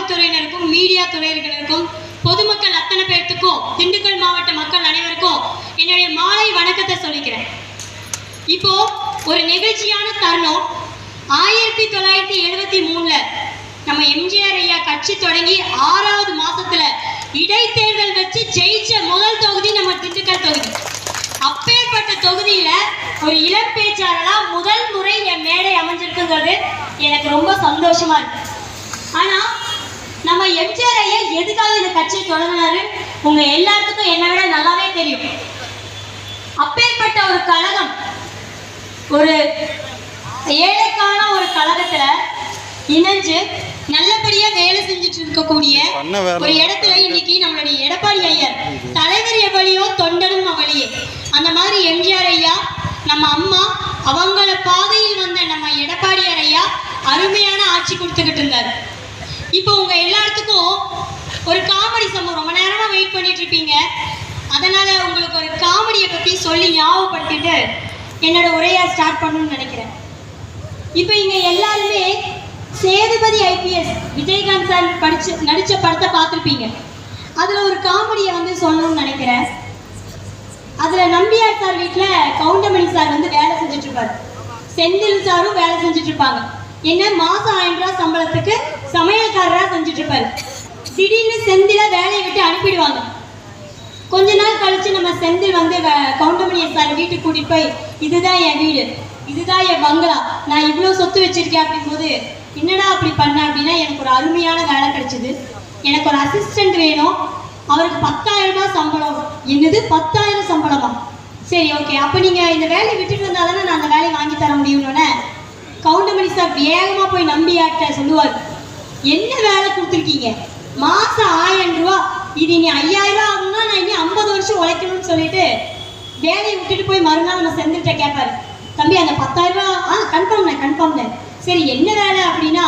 காவல்துறையினருக்கும் media துறையினருக்கும் பொதுமக்கள் அத்தனை பேர்த்துக்கும் திண்டுக்கல் மாவட்ட மக்கள் அனைவருக்கும் என்னுடைய மாலை வணக்கத்தை சொல்லிக்கிறேன். இப்போ ஒரு நிகழ்ச்சியான தருணம் 1973 நம்ம எம்ஜிஆர் ஐயா கட்சி தொடங்கி 6வது மாசத்துல இடைத்தேர்தல் வச்சு ஜெயிச்ச முதல் தொகுதி நம்ம திண்டுக்கல் தொகுதி. அப்பேற்பட்ட தொகுதியில ஒரு இளம் பேச்சாளரா முதல் முறை என் மேடை அமைஞ்சிருக்குங்கிறது எனக்கு ரொம்ப சந்தோஷமா இருக்கு. ஆனா நம்ம எம்ஜிஆர் ஐயா எதுக்காக இந்த கட்சியை தொடங்கினாரு உங்க எல்லாத்துக்கும் என்னை விட நல்லாவே தெரியும். அப்பேற்பட்ட ஒரு கழகம், ஒரு ஏழைக்கான ஒரு கழகத்துல இணைஞ்சு நல்லபடியா வேலை செஞ்சுட்டு இருக்கக்கூடிய ஒரு இடத்துல இன்னைக்கு நம்மளுடைய எடப்பாடி ஐயர் தலைவர் எவ்வளியோ தொண்டனும் அவளியே, அந்த மாதிரி எம்ஜிஆர் ஐயா நம்ம அம்மா அவங்கள பாதையில் வந்த நம்ம எடப்பாடியார் ஐயா அருமையான ஆட்சி கொடுத்துக்கிட்டு இருந்தாரு. இப்போ உங்க எல்லாத்துக்கும் ஒரு காமெடி சம்பவம், ரொம்ப நேரமா வெயிட் பண்ணிட்டு இருப்பீங்க, அதனால உங்களுக்கு ஒரு காமெடியை பத்தி சொல்லி ஞாபகப்படுத்திட்டு என்னோட உரையா ஸ்டார்ட் பண்ணணும்னு நினைக்கிறேன். இப்போ இங்க எல்லாருமே சேதுபதி IPS விஜயகாந்த் சார் நடிச்ச படத்தை பார்த்துருப்பீங்க. அதுல ஒரு காமெடியை சொல்லணும்னு நினைக்கிறேன். அதுல நம்பியார் சார் வீட்டுல கவுண்டமணி சார் வேலை செஞ்சுட்டு இருப்பாரு, செந்தில் சாரும் வேலை செஞ்சுட்டு இருப்பாங்க. என்ன மாசம் 1000 ரூபாய் சம்பளத்துக்கு சமையல்காரரா செஞ்சுட்டு இருப்பாரு. திடீர்னு செந்தில வேலையை விட்டு அனுப்பிடுவாங்க. கொஞ்ச நாள் கழிச்சு நம்ம செந்தில் கவுண்டமணி சார் வீட்டுக்கு கூட்டிட்டு போய், இதுதான் என் வீடு, இதுதான் என் பங்களா, நான் இவ்வளவு சொத்து வச்சிருக்கேன் அப்படின் போது, என்னடா அப்படி பண்ண அப்படின்னா, எனக்கு ஒரு அருமையான வேலை கிடைச்சது, எனக்கு ஒரு அசிஸ்டன்ட் வேணும், அவருக்கு 10,000 ரூபாய் சம்பளம். என்னது 10,000 சம்பளமா? சரி ஓகே, அப்ப நீங்க இந்த வேலையை விட்டுட்டு வந்தா தானே நான் அந்த வேலையை வாங்கி தர முடியும்னு கவுண்டமணி சார் வேகமா போய் நம்பியார்ட்ட சொல்லுவார், என்ன வேலை கொடுத்துருக்கீங்க, மாசம் 1000 ரூபாய், இது இனி 5000 ரூபாய் ஆகும்னா நான் இனி 50 வருஷம் உழைக்கணும்னு சொல்லிட்டு வேலையை விட்டுட்டு போய் மறுநாள் நம்ம செந்தில்கிட்ட கேட்பாரு, தம்பி அந்த 10,000 ரூபாய் கன்ஃபார்ம். சரி என்ன வேலை அப்படின்னா,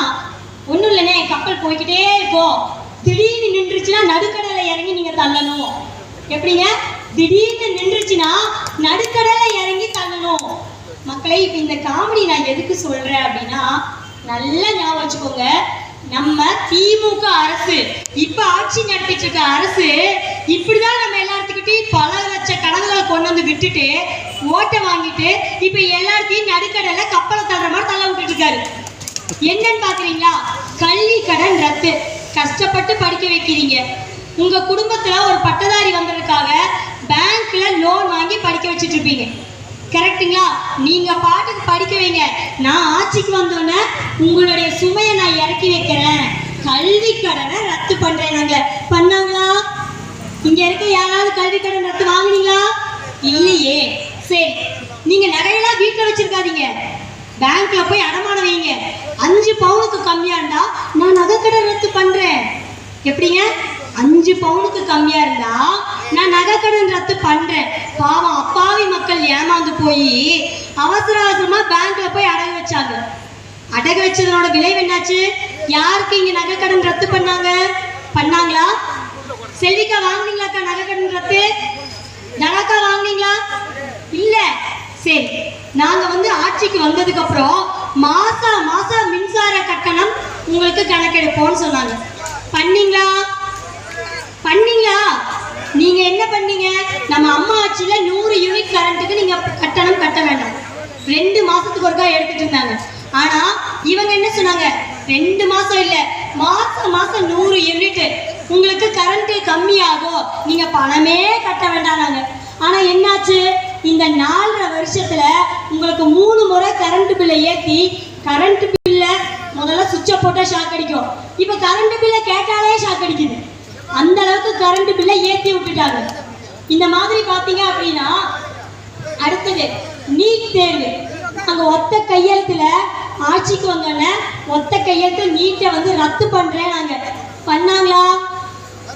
ஒன்றும் இல்லைண்ணே, கப்பல் போய்கிட்டே இருக்கும், திடீர்னு நின்றுச்சுன்னா நடுக்கடலை இறங்கி நீங்க தள்ளணும். எப்படிங்க? திடீர்னு நின்றுச்சுன்னா நடுக்கடலை இறங்கி தள்ளணும். மக்களை இப்ப இந்த காமெடி நான் எதுக்கு சொல்றேன் அப்படின்னா, நல்லா ஞாபகம் வச்சுக்கோங்க, நம்ம திமுக அரசு இப்ப ஆட்சி நடத்திட்டு இருக்க அரசு இப்படிதான் நம்ம எல்லாத்துக்கிட்டையும் பல லட்ச கனவுகளை கொண்டு விட்டுட்டு ஓட்டை வாங்கிட்டு இப்ப எல்லாத்தையும் நடுக்கடலை கப்பலை தள்ளுற மாதிரி தள்ள விட்டுட்டு இருக்காரு. என்னன்னு பாக்குறீங்களா? கல்வி கடன் ரத்து, கஷ்டப்பட்டு படிக்க வைக்கிறீங்க. உங்க குடும்பத்துல ஒரு பட்டதாரி வந்ததுக்காக பேங்க்ல லோன் வாங்கி படிக்க வச்சுட்டு இருப்பீங்க, கரெக்டுங்களா? நீங்க பாட்டுக்கு படிக்க வைங்க, நான் ஆட்சிக்கு வந்தோன்னே உங்களுடைய சுமையை நான் இறக்கி வைக்கிறேன், கல்வி கடனை ரத்து பண்றேன். பண்ணாங்களா? இங்க இருக்க யாராவது கல்வி கடன் ரத்து வாங்குனீங்களா? இல்லையே. சரி, நீங்க நகையெல்லாம் வீட்டுல வச்சிருக்காதீங்க, பேங்க்ல போய் அடமானம் வைங்க. 5 பவுனுக்கு கம்மியா இருந்தா நான் நகைக்கடன் ரத்து பண்றேன். எப்படிங்க? 5 பவுனுக்கு கம்மியா இருந்தா நான் நகைக்கடன் ரத்து பண்றேன். பாவம் அப்பாவி மக்கள் ஏமாந்து போய் அவசர அவசரமா பேங்க்ல போய் அடகு வச்சாங்க. அடகு வச்சதனோட விளைவு என்னாச்சு? யாருக்கு இங்க நகைக்கடன் ரத்து பண்ணாங்களா? செல்விக்கா வாங்குனீங்களாக்கா நகைக்கடன் ரத்து? தனக்கா வாங்குனீங்களா? இல்ல. சரி, நாங்க ஆட்சிக்கு வந்ததுக்கு அப்புறம் மாசம் மின்சார கட்டணம் உங்களுக்கு கணக்கெடுப்போம்னு சொன்னாங்க. பண்ணீங்களா? நீங்க என்ன பண்ணீங்க? நம்ம அம்மா ஆட்சியில 100 யூனிட் கரண்ட்டுக்கு நீங்க கட்டணம் கட்ட வேண்டாம், 2 மாசத்துக்கு ஒருக்கா எடுத்துட்டு இருந்தாங்க. ஆனா இவங்க என்ன சொன்னாங்க? 2 மாசம் இல்ல, மாசம் 100 யூனிட் உங்களுக்கு கரண்ட் கம்மியாகும், நீங்க பணமே கட்ட வேண்டாம். ஆனா என்னாச்சு? இந்த 4.5 வருஷத்துல உங்களுக்கு 3 முறை கரண்ட் பில்லை ஏத்தி, கரண்ட் பில்ல முதல்ல சுவிட்சை போட்டா ஷாக் அடிக்கும், இப்ப கரண்ட் பில்லை கேட்டாலே ஷாக் அடிக்குது. அந்த அளவுக்கு கரண்ட் பில்லை ஏத்தி விட்டுட்டாங்க. இந்த மாதிரி பாத்தீங்க அப்படின்னா, அடுத்தது நீட் தேர்வு. அங்க ஒத்த கையெழுத்துல ஆட்சிக்கு வந்தோடனே ஒத்த கையெழுத்து நீட்டை ரத்து பண்றேன் பண்ணாங்களா?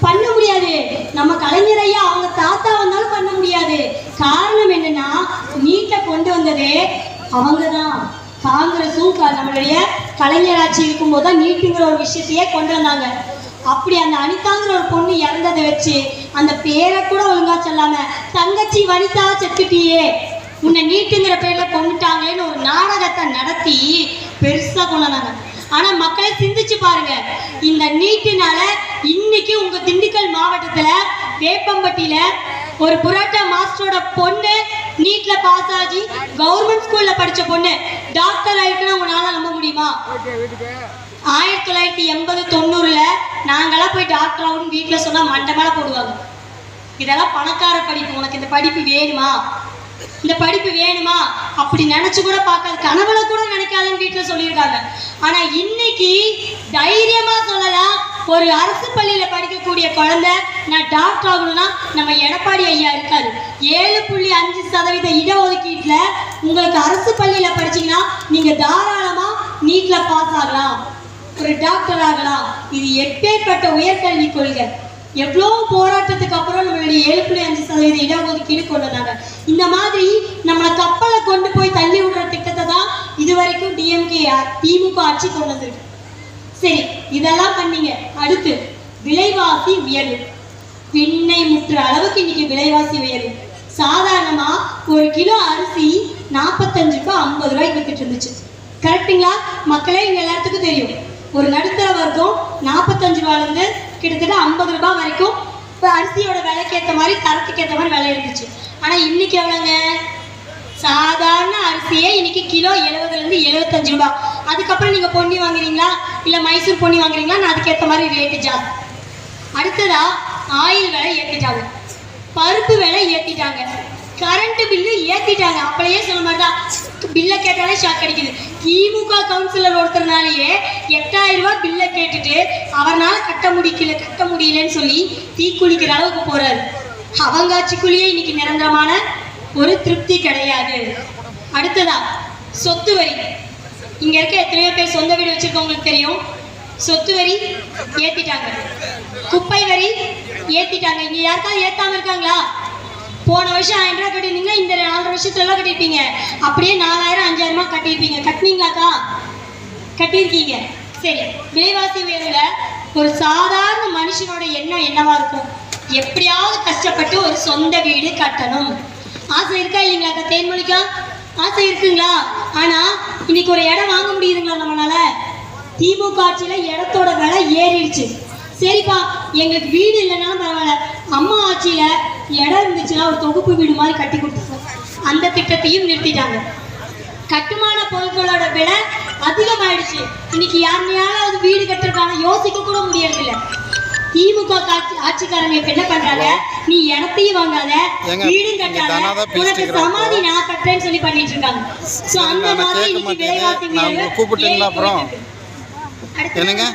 பண்ண முடியாது. நம்ம கலைஞர் ஐயா அவங்க தாத்தா வந்தாலும் பண்ண முடியாது. காரணம் என்னன்னா, நீட்டை கொண்டு வந்ததே அவங்கதான். காங்கிரஸும் நம்மளுடைய கலைஞர் ஆட்சி இருக்கும் போதுதான் நீட்டுங்கிற ஒரு விஷயத்தையே கொண்டு வந்தாங்க. அப்படி அந்த அனிதாங்கிற ஒரு பொண்ணு இறந்ததை வச்சு அந்த பேரை கூட ஒழுங்கா சொல்லாம, தங்கச்சி வனிதா செத்துட்டியே, உன்னை நீட்டுங்கிற பேர்ல கொண்டுட்டாங்களேன்னு ஒரு நாடகத்தை நடத்தி பெருசா கொண்டாங்க. ஆனா மக்களை சிந்திச்சு பாருங்க, இந்த நீட்டுனால இன்னைக்கு உங்க திண்டுக்கல் மாவட்டத்துல வேப்பம்பட்டியில ஒரு புரோட்டா மாஸ்டரோட பொண்ணு நீட்ல பாஸ் ஆகி கவர்மெண்ட் ஸ்கூல்ல படிச்ச பொண்ணு டாக்டர் ஆயிருக்குன்னா உங்களால நம்ப முடியுமா? 1980-90 நாங்கெல்லாம் போய் டாக்டர் ஆகணும்னு வீட்டுல சொன்னா மண்டை மேல போடுவாங்க. இதெல்லாம் பணக்கார படிப்பு, உனக்கு இந்த படிப்பு வேணுமா, இந்த படிப்பு வேணுமா அப்படி நினைச்சு கூட பார்க்காது, கனவுல கூட நினைக்காதுன்னு வீட்டுல சொல்லியிருக்காங்க. ஆனா இன்னைக்கு தைரியமா சொல்லலாம், ஒரு அரசு பள்ளியில படிக்கக்கூடிய குழந்தை நான் டாக்டர் ஆகணும்னா நம்ம எடப்பாடி ஐயா இருக்காரு. 7.5% இடஒதுக்கீட்டுல உங்களுக்கு அரசு பள்ளியில படிச்சீங்கன்னா நீங்க தாராளமா நீட்ல பாஸ் ஆகலாம், ஒரு டாக்டர் ஆகலாம். இது எப்பேற்பட்ட உயர்கல்வி கொள்கை! எவ்வளோ போராட்டத்துக்கு அப்புறம் நம்மளுடைய 7.5% இடஒதுக்கீடு கொண்டு வந்தாங்க. இந்த மாதிரி நம்மளை கப்பலை கொண்டு போய் தள்ளி விடுற திட்டத்தை தான் இதுவரைக்கும் டிஎம்கே திமுக ஆட்சி கொண்டு வந்திருக்கு. சரி, இதெல்லாம் பண்ணீங்க. அடுத்து விலைவாசி உயர்வு, விண்ணை முற்ற அளவுக்கு இன்னைக்கு விலைவாசி உயர்வு. சாதாரணமா ஒரு கிலோ அரிசி 45 ரூபாய் 50 ரூபாய்க்கு வித்துட்டு இருந்துச்சு. கரெக்டுங்களா மக்களே? இங்க எல்லாத்துக்கும் தெரியும். ஒரு நடுத்தர வர்க்கம் 45 ரூபாயிலிருந்து கிட்டத்தட்ட 50 ரூபாய் வரைக்கும் இப்போ அரிசியோட விலைக்கு ஏற்ற மாதிரி தரத்துக்கு ஏற்ற மாதிரி விலை இருந்துச்சு. ஆனா இன்னைக்கு எவ்வளோங்க? சாதாரண அரிசியே இன்னைக்கு கிலோ 70லேருந்து 75 ரூபாய். அதுக்கப்புறம் நீங்க பொன்னி வாங்குறீங்களா இல்ல மைசூர் பொன்னி வாங்குறீங்களா, நான் அதுக்கேற்ற மாதிரி ரேட்டு ஜாஸ்தி. அடுத்ததா ஆயில் விலை ஏற்றிட்டாங்க, பருப்பு விலை ஏற்றிட்டாங்க, கரண்ட் பில்லு ஏற்றிட்டாங்க. அப்படியே சொல்ல மாட்டா, பில்லை கேட்டாலே ஷாக் அடிக்குது. திமுக கவுன்சிலர் ஒருத்தர்னாலேயே 8000 ரூபாய் பில்லை கேட்டுட்டு அவரால் கட்ட முடியலன்னு சொல்லி தீக்குளிக்கிற அளவுக்கு போறாரு. அவங்க ஆட்சிக்குள்ளேயே இன்னைக்கு நிரந்தரமான ஒரு திருப்தி கிடையாது. அடுத்ததா சொத்து வரி. இங்க இருக்க எத்தனையோ பேர் சொந்த வீடு வச்சிருக்கவங்களுக்கு தெரியும். சொத்து வரி ஏத்திட்டாங்க, குப்பை வரி ஏத்திட்டாங்க. இங்க யாருக்காவது ஏத்தாம இருக்காங்களா? போன வருஷம் 1000 ரூபாய் கட்டிருந்தீங்கன்னா இந்த 4 வருஷத்துல எல்லாம் கட்டிருப்பீங்க. அப்படியே 4000 5000 கட்டியிருப்பீங்க. கட்டினீங்களாக்கா? கட்டியிருக்கீங்க. சரி, விலைவாசி உயர்வுல ஒரு சாதாரண மனுஷனோட எண்ணம் என்னவா இருக்கும்? எப்படியாவது கஷ்டப்பட்டு ஒரு சொந்த வீடு கட்டணும். ஆசை இருக்கா இல்லைங்களாக்கா? தேன்மொழிக்கா ஆசை இருக்குங்களா? ஆனா இன்னைக்கு ஒரு இடம் வாங்க முடியுதுங்களா நம்மளால? திமுக ஆட்சியில இடத்தோட விலை ஏறிடுச்சு. சரிப்பா, எங்களுக்கு வீடு இல்லைன்னாலும் பரவாயில்ல, அம்மா ஆட்சியில இடம் இருந்துச்சுன்னா ஒரு தொகுப்பு வீடு மாதிரி கட்டி கொடுத்துருக்கோம். அந்த திட்டத்தையும் நிறுத்திட்டாங்க. கட்டுமான பொருட்களோட விலை அதிகமாயிடுச்சு. இன்னைக்கு யாருனையாவது வீடு கட்டுறதுக்கான யோசிக்க கூட முடியறதில்ல. திமுக ஆட்சிக்காரங்க இப்ப என்ன பண்றாங்க? நீ இடத்தையும் வாங்காத, வீடும் கட்டாத, உனக்கு சமாதி நான் கட்டுறேன்னு சொல்லி பண்ணிட்டு இருக்காங்க. சோ அந்த மாதிரி இன்னைக்கு விலைவாசி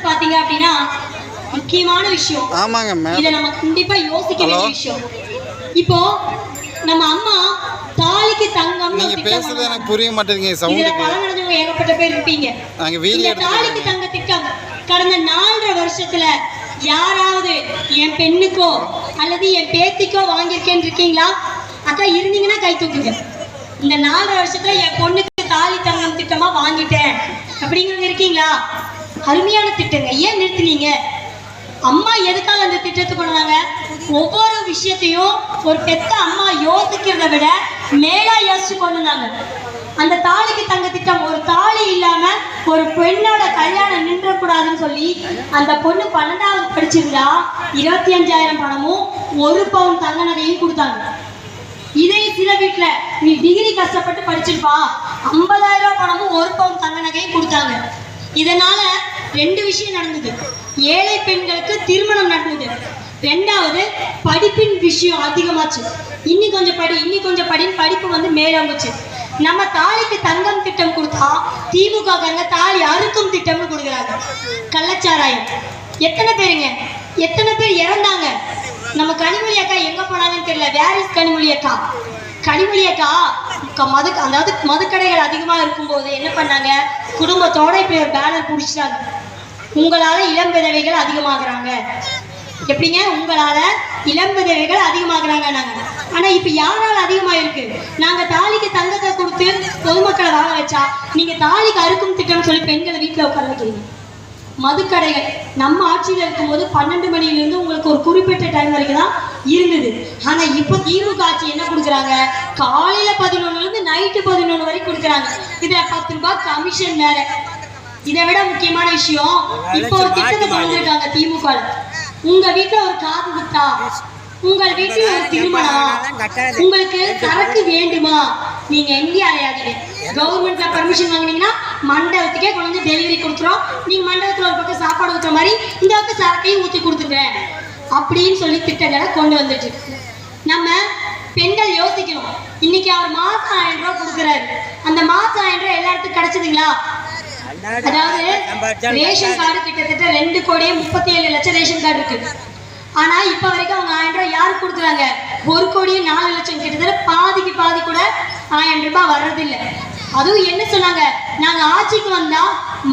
பாத்தீங்க அப்படின்னா முக்கியமான விஷயம். இதை நம்ம கண்டிப்பா யோசிக்க வேண்டிய விஷயம். இப்போ நம்ம அம்மா தாலிக்கு தங்கம், நீங்க பேசுறது எனக்கு புரிய மாட்டேங்குது. சவுண்டுக்கு ஏகப்பட்ட பேர் இருப்பீங்க. தாலிக்கு தங்க திட்டம் கடந்த 4.5 வருஷத்துல யாராவது என் பெண்ணுக்கோ அல்லது என் பேத்திக்கோ வாங்கியிருக்கேன்னு இருக்கீங்களா? அக்கா இருந்தீங்கன்னா கை தூக்குங்க. இந்த 4.5 வருஷத்துல என் பொண்ணுக்கு தாலி தங்கம் திட்டமா வாங்கிட்டேன் அப்படிங்கிறவங்க இருக்கீங்களா? அருமையான திட்டங்க, ஏன் நிறுத்தினீங்க? அம்மா எதுக்காக அந்த திட்டத்தை கொண்டு வந்தாங்க? ஒவ்வொரு விஷயத்தையும் ஒரு பெத்த அம்மா யோசிக்கிறத விட மேலா யோசிச்சு கொண்டு வந்தாங்க. அந்த தாலிக்கு தங்க திட்டம், ஒரு தாலி இல்லாம ஒரு பெண்ணோட கல்யாணம் நின்றக்கூடாதுன்னு சொல்லி அந்த பொண்ணு 12வது படிச்சிருந்தா 25,000 பணமும் 1 பவுன் தங்க நகையும் கொடுத்தாங்க. இதே சில வீட்டுல நீ டிகிரி கஷ்டப்பட்டு படிச்சிருப்பா, 50,000 ரூபாய் பணமும் 1 பவுன் தங்க நகையும் கொடுத்தாங்க. இதனால 2 விஷயம் நடந்தது. ஏழை பெண்களுக்கு திருமணம் நடந்தது. 2வது படிப்பின் விஷயம் அதிகமாச்சு. இன்னி கொஞ்சம் படின்னு படிப்பு வந்து மேலோங்குச்சு. நம்ம தாலிக்கு தங்கம் திட்டம் கொடுத்தா திமுக காரங்க தாலி அறுக்கும் திட்டம்னு கொடுக்குறாங்க. கள்ளச்சாராயம் எத்தனை பேர் இறந்தாங்க? நம்ம கனிமொழி அக்கா எங்க போனாங்கன்னு தெரியல. வேர் இஸ் கனிமொழி அக்கா? கனிமொழி அக்கா மதுக்கடைகள் அதிகமா இருக்கும்போது என்ன பண்ணாங்க? குடும்பத்தோட இப்படி ஒரு பேனர் பிடிச்சிட்டாங்க, உங்களால இளம் விதவைகள் அதிகமாகறாங்க. எப்படிங்க உங்களால இளம் விதவைகள் அதிகமாகறாங்க? ஆனா இப்ப யாரால அதிகமா இருக்கு? நாங்க தாலிக்கு தங்கத்தை கொடுத்து பொதுமக்களை வாங்க வச்சா நீங்க தாலிக்கு அறுக்கும் திட்டம் சொல்லி பெண்களை வீட்டுல உட்கார வைக்கிறீங்க. மதுக்கடைகள் நம்ம ஆட்சியில் இருக்கும்போது 12 மணிலிருந்து உங்களுக்கு ஒரு குறிப்பிட்ட டைம் வரைக்கும் தான் இருந்தது. ஆனா இப்ப திமுக ஆட்சி என்ன கொடுக்குறாங்க? காலையில 11 இருந்து நைட்டு 11 வரைக்கும் கொடுக்குறாங்க. இதுல 10 ரூபாய் கமிஷன் வேற. இதை விட முக்கியமான விஷயம், இப்போ ஒரு திட்டத்தை கொண்டு வந்திருக்காங்க திமுக. உங்க வீட்டுல ஒரு காது குத்தா, உங்கள் வீட்டில் ஒரு திருமணம், உங்களுக்கு சரக்கு வேண்டுமா, நீங்க எங்கே அலையாதீங்க. கவர்மெண்ட்ல பர்மிஷன் வாங்கினீங்கன்னா மண்டபத்துக்கே கொண்டு வந்து டெலிவரி கொடுத்துரும். நீங்க மண்டபத்துல ஒரு பக்கம் சாப்பாடு ஊற்றுற மாதிரி இந்த பக்கம் சரக்கையும் ஊற்றி கொடுத்துருங்க அப்படின்னு சொல்லி திட்டங்களை கொண்டு வந்துட்டு நம்ம பெண்கள் யோசிக்கணும். இன்னைக்கு அவர் மாசம் 1000 ரூபாய் கொடுக்குறாரு. அந்த மாசம் 1000 ரூபாய் எல்லாத்துக்கும் கிடைச்சதுங்களா? அதாவது ரேஷன் கார்டு கிட்டத்தட்ட 2,37,00,000 ரேஷன் கார்டு இருக்கு. ஆனா இப்ப வரைக்கும் அவங்க 1000 ரூபாய் யாருக்கு கொடுக்குறாங்க? 1,04,00,000. கிட்டத்தட்ட பாதிக்கு பாதி கூட 1000 ரூபாய் வர்றதில்லை. அதுவும் என்ன சொன்னாங்க, நாங்க ஆட்சிக்கு வந்தா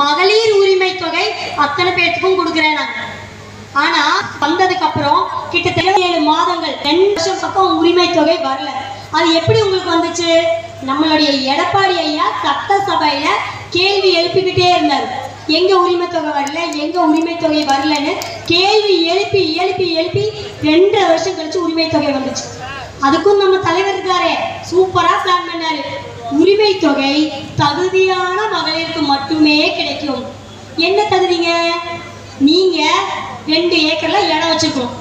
மகளிர் உரிமை தொகை அத்தனை பேர்த்துக்கும் கொடுக்குறேன் நாங்க. ஆனா வந்ததுக்கு அப்புறம் கிட்டத்தட்ட 7 மாதங்கள் 2 வருஷம் பக்கம் உரிமை தொகை வரல. அது எப்படி உங்களுக்கு வந்துச்சு? நம்மளுடைய எடப்பாடி ஐயா சட்டசபையில கேள்வி எழுப்பிக்கிட்டே இருந்தார். எங்க உரிமை தொகை வரல, எங்க உரிமை தொகை வரலன்னு கேள்வி எழுப்பி எழுப்பி எழுப்பி 2 வருஷம் கழிச்சு உரிமை தொகை வந்துச்சு. அதுக்கும் நம்ம தலைவர் இருக்காரே சூப்பரா பிளான் பண்ணாரு. உரிமை தொகை தகுதியான மகளிருக்கு மட்டுமே கிடைக்கும். என்ன தகுதிங்க? நீங்க 2 ஏக்கர்ல இடம் வச்சிருக்கணும்,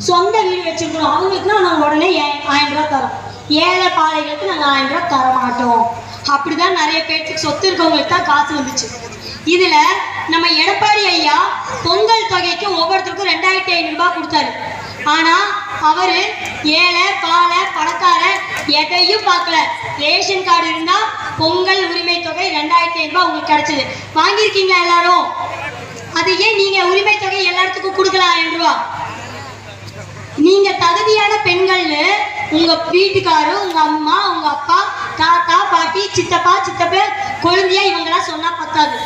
சொந்த வீடு வச்சிருக்கணும். அவங்களுக்கு நாங்கள் உடனே 1000 ரூபாய் தரோம். ஏழை பாளைகளுக்கு நாங்கள் 1000 ரூபாய் தர மாட்டோம். அப்படிதான் நிறைய பேருக்கு சொத்து இருக்கவங்களுக்கு தான் காசு வந்துச்சு. இதுல நம்ம எடப்பாடி ஐயா பொங்கல் தொகைக்கு ஒவ்வொருத்தருக்கும் 2500 ரூபாய் கொடுத்தாரு. ஆனா அவரு ஏழை பாலை பணக்கார எதையும் பார்க்கல. ரேஷன் கார்டு இருந்தா பொங்கல் உரிமை தொகை 2500 ரூபாய் உங்களுக்கு கிடைச்சது. வாங்கியிருக்கீங்களா எல்லாரும்? அது ஏன் நீங்க உரிமை தொகை எல்லாத்துக்கும் கொடுக்கலாம் 1000 ரூபாய்? நீங்க தகுதியான பெண்கள்னு உங்க வீட்டுக்காரரு, உங்க அம்மா, உங்க அப்பா, தாத்தா, பாட்டி, சித்தப்பா, சித்தப்ப, குழந்தையா இவங்கெல்லாம் சொன்னா பத்தாது.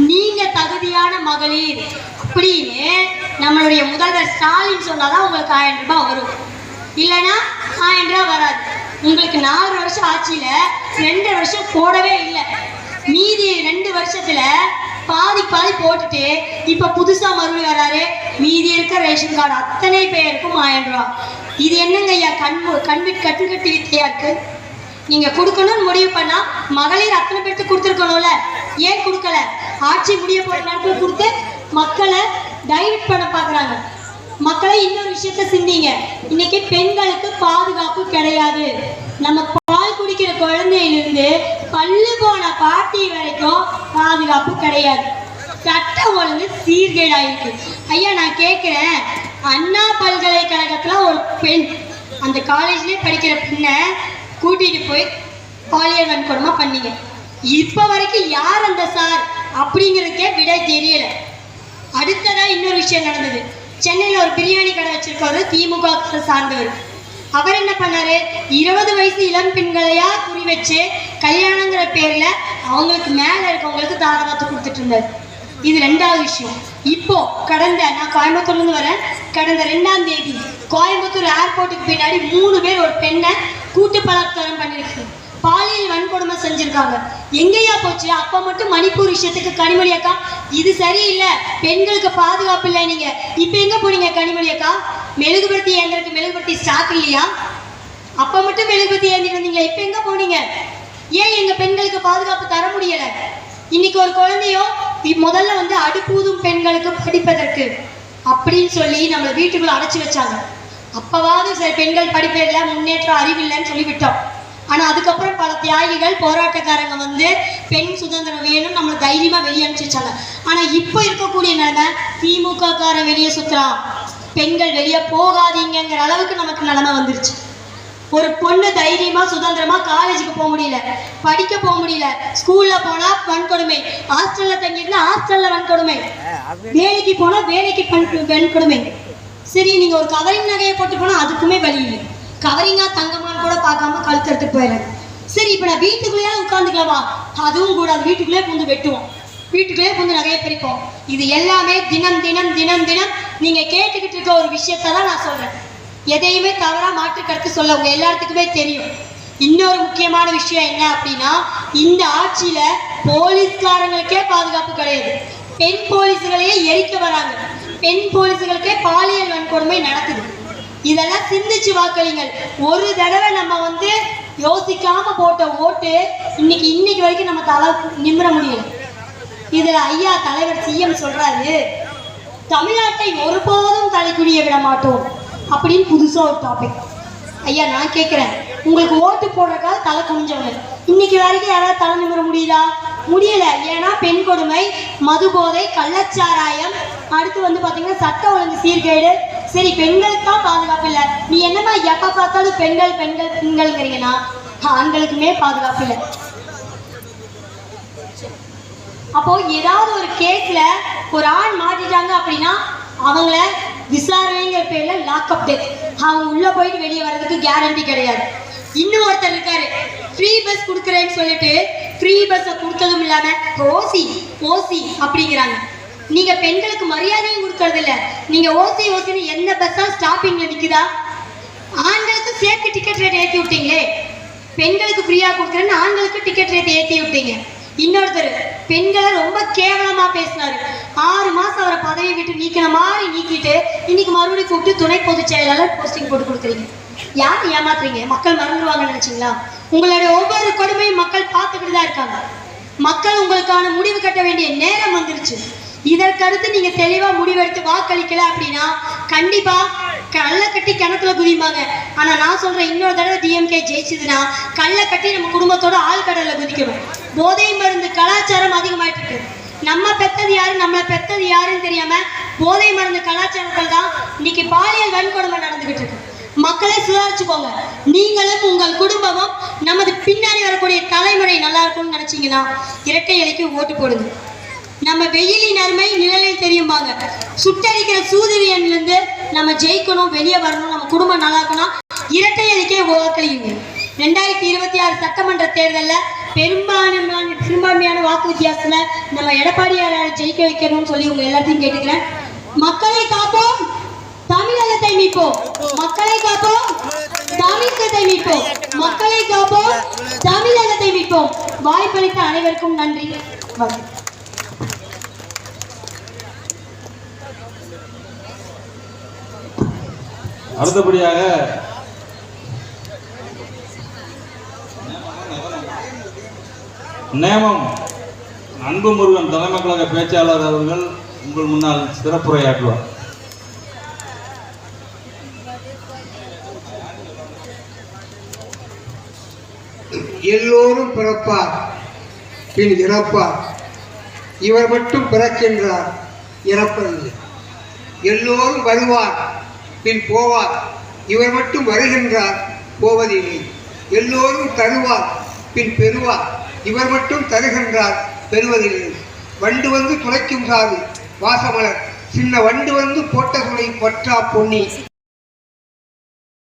நீங்க தகுதியான மகளிர் அப்படின்னு நம்மளுடைய முதல்வர் ஸ்டாலின் சொன்னாதான் உங்களுக்கு 1000 ரூபாய் வரும். இல்லைன்னா 1000 ரூபாய் வராது. உங்களுக்கு 4 வருஷம் ஆட்சியில 2 வருஷம் போடவே இல்லை. மீதி 2 வருஷத்துல பாதி பாதி போட்டுட்டு இப்ப புதுசா மறுபடியும் வராரு. மீதி இருக்க ரேஷன் கார்டு அத்தனை பேருக்கும் 1000 ரூபாய். இது என்னங்க ஐயா கட்டு வித்தையா இருக்கு? நீங்க கொடுக்கணும்னு முடிவு பண்ணா மகளிர் அத்தனை பேருக்கு கொடுத்துருக்கணும்ல, ஏன் கொடுக்கல? ஆட்சி முடிய போற நேரத்தில் கொடுத்து மக்களை டைவர்ட் பண்ண பாக்குறாங்க. மக்களை இன்னொரு விஷயத்த சிந்திங்க. இன்னைக்கு பெண்களுக்கு பாதுகாப்பு கிடையாது. நம்ம பால் குடிக்கிற குழந்தையிலிருந்து பல்லு போன பாட்டி வரைக்கும் பாதுகாப்பு கிடையாது. சட்டம் ஒழுங்கு சீர்கேடாயிருக்கு. ஐயா நான் கேட்கிறேன், அண்ணா பல்கலைக்கழகத்துல ஒரு பெண் அந்த காலேஜ்லயே படிக்கிற பெண்ணை கூட்டிட்டு போய் பாலியல் வன்கொடுமை பண்ணீங்க. இப்ப வரைக்கும் யார் அந்த சார் அப்படிங்கிறதுக்கே விடை தெரியல. அடுத்ததா இன்னொரு விஷயம் நடந்தது. சென்னையில் ஒரு பிரியாணி கடை வச்சிருக்காரு திமுக சார்ந்தவர். அவர் என்ன பண்ணாரு, 20 வயசு இளம் பெண்களையா குறி வச்சு கல்யாணங்கிற பேர்ல அவங்களுக்கு மேல இருக்கவங்களுக்கு தாரவாத்து கொடுத்துட்டு இருந்தாரு. இது 2வது விஷயம். இப்போ நான் கோயம்புத்தூர்ல இருந்து வரேன். கடந்த 2ஆம் தேதி கோயம்புத்தூர் ஏர்போர்ட்டுக்கு பின்னாடி 3 பேர் ஒரு பெண்ணை கூட்டு பலாத்காரம் பண்ணிருக்கு, பாலியல் வன்கொடுமை செஞ்சிருக்காங்க. எங்கேயா போச்சு? அப்ப மட்டும் மணிப்பூர் விஷயத்துக்கு கனிமொழி அக்கா இது சரியில்லை, பெண்களுக்கு பாதுகாப்பு இல்லை, நீங்க இப்ப எங்க போனீங்க கனிமொழி அக்கா? மெழுகுபடுத்தி ஏந்திரக்கு மெழுகுபடுத்தி ஸ்டாக் இல்லையா? அப்ப மட்டும் மெழுகுபடுத்தி ஏந்திட்டு வந்தீங்களா, இப்ப எங்க போனீங்க? ஏன் எங்க பெண்களுக்கு பாதுகாப்பு தர முடியல? இன்னைக்கு ஒரு குழந்தையோ முதல்ல அடுப்பூதும் பெண்களுக்கு படிப்பதற்கு அப்படின்னு சொல்லி நம்மளை வீட்டுக்குள்ள அடைச்சி வச்சாங்க. அப்பவாவது சரி பெண்கள் படிப்பதில்லை, முன்னேற்றம் அறிவில்லைன்னு சொல்லி விட்டோம். ஆனா அதுக்கப்புறம் பல தியாகிகள் போராட்டக்காரங்க பெண் சுதந்திரம் வேணும் நம்மளை தைரியமா வெளியே அனுப்பிச்சாங்க. ஆனா இப்போ இருக்கக்கூடிய நிலைமை திமுக கார வெளியே சுத்துறான், பெண்கள் வெளியே போகாதீங்கிற அளவுக்கு நமக்கு நிலைமை வந்துருச்சு. ஒரு பொண்ணு தைரியமா சுதந்திரமா காலேஜுக்கு போக முடியல, படிக்க போக முடியல, ஸ்கூல்ல போனா வன்கொடுமை, ஹாஸ்டல்ல தங்கியிருந்தா ஹாஸ்டல்ல வன்கொடுமை, வேலைக்கு போனா வேலைக்கு வன்கொடுமை. சரி நீங்க ஒரு கவரிங் நகையை போட்டு போனா அதுக்குமே வழி இல்லை, கவரிங்கா தங்கமான்னு கூட பார்க்காம கழுத்து எடுத்துட்டு போயிடுறாங்க. சரி இப்ப நான் வீட்டுக்குள்ளேயே உட்காந்துக்கலாமா? அதுவும் கூடாது, வீட்டுக்குள்ளே புந்து வெட்டுவோம், வீட்டுக்குள்ளே புந்து நகையை பறிப்போம். இது எல்லாமே தினம் தினம் தினம் தினம் நீங்க கேட்டுக்கிட்டு இருக்க ஒரு விஷயத்தான் நான் சொல்றேன். எதையுமே தவறா மாற்று கருத்து சொல்ல உங்க எல்லாத்துக்குமே தெரியும். இன்னொரு முக்கியமான விஷயம் என்ன அப்படின்னா, இந்த ஆட்சியில போலீஸ்காரங்களுக்கே பாதுகாப்பு கிடையாது. பெண் போலீஸுகளையே எரிக்க வராங்க, பெண் போலீஸுகளுக்கே பாலியல் வன்கொடுமை நடக்குது. இதெல்லாம் சிந்திச்சு வாக்களிங்கள். ஒரு தடவை நம்ம யோசிக்காம போட்ட ஓட்டு இன்னைக்கு வரைக்கும் நம்ம தலை நிமிர முடியல. இதுல ஐயா தலைவர் சிஎம் சொல்றாரு, தமிழ்நாட்டை ஒருபோதும் தலைக்குனிய விட மாட்டோம் அப்படின்னு புதுசா ஒரு டாபிக். ஐயா நான் கேட்கிறேன், உங்களுக்கு ஓட்டு போடுறதுக்காக தலை குனிஞ்சவங்க இன்னைக்கு வரைக்கும் யாராவது தலை நிமிர முடியுதா? முடியல. ஏன்னா பெண் கொடுமை, மது போதை, கள்ளச்சாராயம், அடுத்து வந்து பாத்தீங்கன்னா சட்ட ஒழுங்கு சீர்கேடு. சரி, பெண்களுக்கு தான் பாதுகாப்பு இல்லை. நீ என்னமா எப்ப பார்த்தாலும் பெண்கள் பெண்கள் பெண்கள்ங்கிறீங்கன்னா ஆண்களுக்குமே பாதுகாப்பு இல்லை. அப்போ ஏதாவது ஒரு கேஸ்ல ஒரு ஆண் மாட்டிட்டாங்க அப்படின்னா அவங்கள விசாரணைங்கிற பேர்ல லாக்அப் டெத், அவங்க உள்ள போயிட்டு வெளியே வர்றதுக்கு கேரண்டி கிடையாது. இன்னும் ஒருத்தர் இருக்காரு, ஃப்ரீ பஸ் கொடுக்குறேன்னு சொல்லிட்டு ஃப்ரீ பஸ்ஸை கொடுத்ததும் இல்லாம ஓசி ஓசி அப்படிங்கிறாங்க. நீங்க பெண்களுக்கு மரியாதையும் கொடுக்கறது இல்ல. நீங்க ஓசி ஓசின்னு எந்த பஸ்ஸா ஸ்டாப்பிங்ல நிக்குதா? ஆண்களுக்கு சேர்த்து டிக்கெட் ரேட் ஏற்றி விட்டீங்களே, பெண்களுக்கு ஃப்ரீயா கொடுக்குறேன்னு ஆண்களுக்கு டிக்கெட் ரேட் ஏற்றி விட்டீங்க. இன்னொருத்தர் பெண்களை ரொம்ப கேவலமா பேசினாரு. 6 மாசம் அவரை பதவி விட்டு நீக்கின மாதிரி நீக்கிட்டு இன்னைக்கு மறுபடியும் கூப்பிட்டு துணை பொதுச் செயலாளர் போஸ்டிங் போட்டு கொடுக்குறீங்க. யார் ஏமாத்துறீங்க? மக்கள் மறந்துடுவாங்கன்னு நினைச்சீங்களா? உங்களுடைய ஒவ்வொரு கொடுமையும் மக்கள் பார்த்துக்கிட்டு தான் இருக்காங்க. மக்கள் உங்களுக்கான முடிவு கட்ட வேண்டிய நேரம் வந்துருச்சு. இதற்கடுத்து நீங்க தெளிவா முடிவெடுத்து வாக்களிக்கல அப்படின்னா கண்டிப்பா கல்ல கட்டி கிணத்துல குதிப்பாங்க. ஆனா நான் சொல்றேன், இன்னொரு தடவை டிஎம்கே ஜெயிச்சதுன்னா கல்ல கட்டி நம்ம குடும்பத்தோட ஆழ்கடல்ல குதிக்கணும். போதை மருந்து கலாச்சாரம் அதிகமாயிட்டு இருக்கு. நம்ம பெத்தது யாரு, நம்மளை பெத்தது யாருன்னு தெரியாம போதை மருந்து கலாச்சாரத்தில் தான் இன்னைக்கு பாலியல் வன்கொடுமை நடந்துகிட்டு இருக்கு. மக்களை சுதாரிச்சுக்கோங்க. நீங்களும் உங்கள் குடும்பமும் நமது பின்னாடி வரக்கூடிய தலைமுறை நல்லா இருக்கும்னு நினைச்சீங்கன்னா இரட்டை இலைக்கு ஓட்டு போடுங்க. நம்ம வெயிலின் அருமை நிழலில் தெரியுமாங்க. சுட்டரிக்கிற சூரியன்லேருந்து நம்ம ஜெயிக்கணும், வெளியே வரணும், நம்ம குடும்பம் நல்லா இருக்கணும், இரட்டை இலைக்கே வாக்களியுங்க. 2026 சட்டமன்ற தேர்தலில் பெரும்பான்மையான வாக்கு வித்தியாசத்தில் நம்ம எடப்பாடியாரை ஜெயிக்க வைக்கணும்னு சொல்லி உங்க எல்லாத்தையும் கேட்டுக்கிறேன். மக்களை காப்போம், தமிழகத்தை மீட்போம். மக்களை காப்போம், தமிழகத்தை மீட்போம். மக்களை காப்போம், தமிழகத்தை மீட்போம். வாய்ப்பளித்த அனைவருக்கும் நன்றி. அடுத்தபடியாக நேமம் அன்பு முருகன் தலைமை கழக பேச்சாளர் அவர்கள் உங்கள் முன்னால் சிறப்புரையாற்றுவார். எல்லோரும் பிறப்பார் பின் இறப்பார், இவர் மட்டும் பிறக்கின்றார், இறப்பதில்லை. எல்லோரும் வருவார் பின் போவார், இவர் மட்டும் வருகின்றார், போவதில்லை. எல்லோரும் தருவார் பின் பெறுவார், இவர் மட்டும் தருகின்றார், பெறுவதில்லை. வண்டு வந்து துளைக்கும் சாது வாசமலர், சின்ன வண்டு வந்து போட்ட துளை பற்றா பொன்னி.